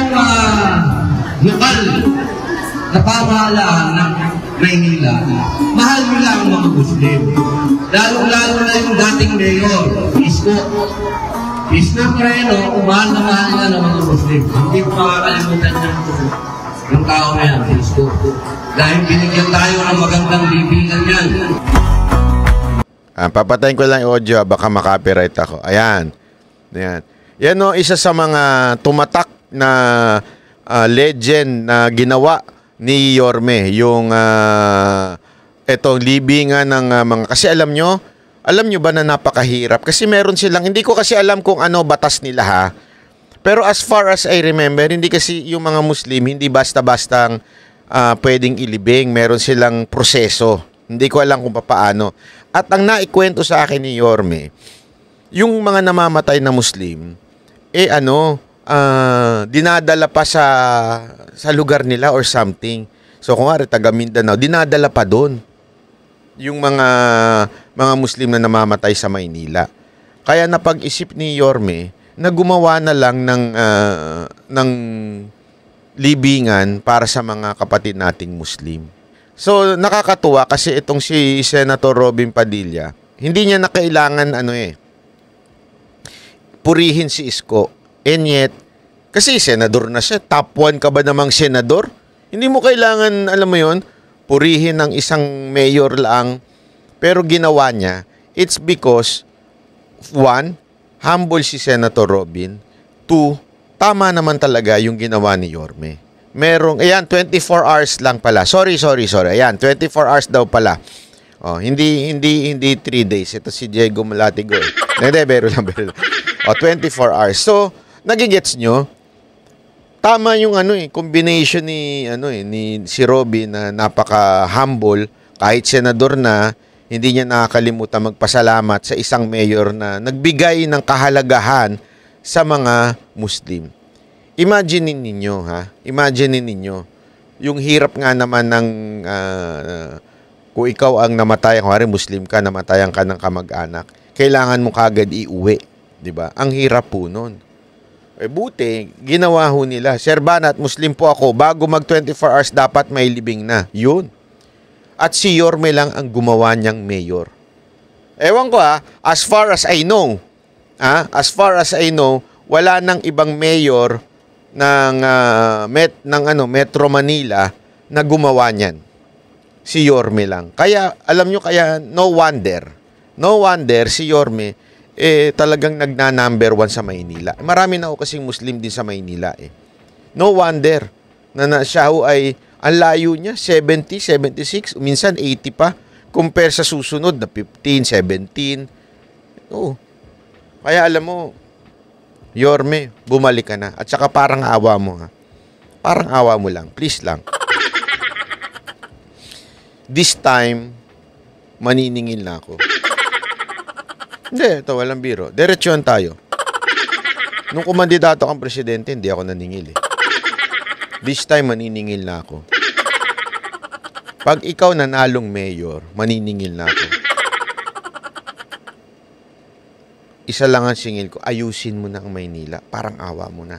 yung lokal na pamahalaan ng Maynila, mahal nila ang mga Muslim. Lalo-lalo na yung dating mayor, Isko. Isko Moreno, mahal na mahal nila ng mga Muslim. Hindi ko makakalimutan niya yung tao na yan, Isko. Dahil binigyan tayo ng magandang libingan yan. Papatayin ko lang yung audio, baka makapiright ako. Ayan. Ayan. Yan o, isa sa mga tumatak na legend na ginawa ni Yorme. Yung etong libingan ng mga... Kasi alam nyo ba na napakahirap? Kasi meron silang... Hindi ko kasi alam kung ano batas nila ha. Pero as far as I remember, hindi kasi yung mga Muslim, hindi basta-bastang pwedeng ilibing. Meron silang proseso. Hindi ko alam kung paano. At ang naikwento sa akin ni Yorme, yung mga namamatay na Muslim, dinadala pa sa lugar nila or something. So kung nga taga Mindanao, dinadala pa doon yung mga Muslim na namamatay sa Maynila. Kaya napag-isip ni Yorme na gumawa na lang ng libingan para sa mga kapatid nating Muslim. So, nakakatuwa kasi itong si Senator Robin Padilla, hindi niya na kailangan purihin si Isko. And yet, kasi senador na siya, top 1 ka ba namang senador? Hindi mo kailangan, alam mo yon, purihin ng isang mayor lang. Pero ginawa niya, it's because, 1, humble si Senator Robin. 2, tama naman talaga yung ginawa ni Yorme. Merong, ayan, 24 hours lang pala. Sorry. Ayan, 24 hours daw pala. Oh, hindi 3 days. Ito si Diego Malatigo. Hindi, bero lang. Oh, 24 hours. So, nagigets nyo? Tama yung combination ni si Robin na napaka-humble, kahit senador na, hindi niya nakakalimutan magpasalamat sa isang mayor na nagbigay ng kahalagahan sa mga Muslim. Imaginin ninyo, yung hirap nga naman ng, kung ikaw ang namatayan, kung Muslim ka, namatayan ka ng kamag-anak, kailangan mo kagad iuwi, di ba? Ang hirap po nun. Buti, ginawa ho nila, Sir Banat, Muslim po ako, bago mag 24 hours dapat may libing na. Yun. At si Yorme lang ang gumawa niyang mayor. Ewan ko as far as I know, wala nang ibang mayor ng Metro Manila na gumawa niyan. Si Yorme lang. Kaya alam nyo, no wonder si Yorme talagang nagna-number 1 sa Maynila. Marami na ako kasing Muslim din sa Maynila No wonder na siya ay ang layo niya, 70, 76, minsan 80 pa compare sa susunod na 15, 17. Kaya alam mo, Yorme, bumalik ka na. At saka parang awa mo Parang awa mo lang. Please lang. This time, maniningil na ako. Hindi, ito walang biro. Diretsuhan tayo. Nung kumandidato kang presidente, hindi ako naningil This time, maniningil na ako. Pag ikaw nanalong mayor, maniningil na ako. Isa lang ang singil ko, ayusin mo na ang Maynila. Parang awa mo na.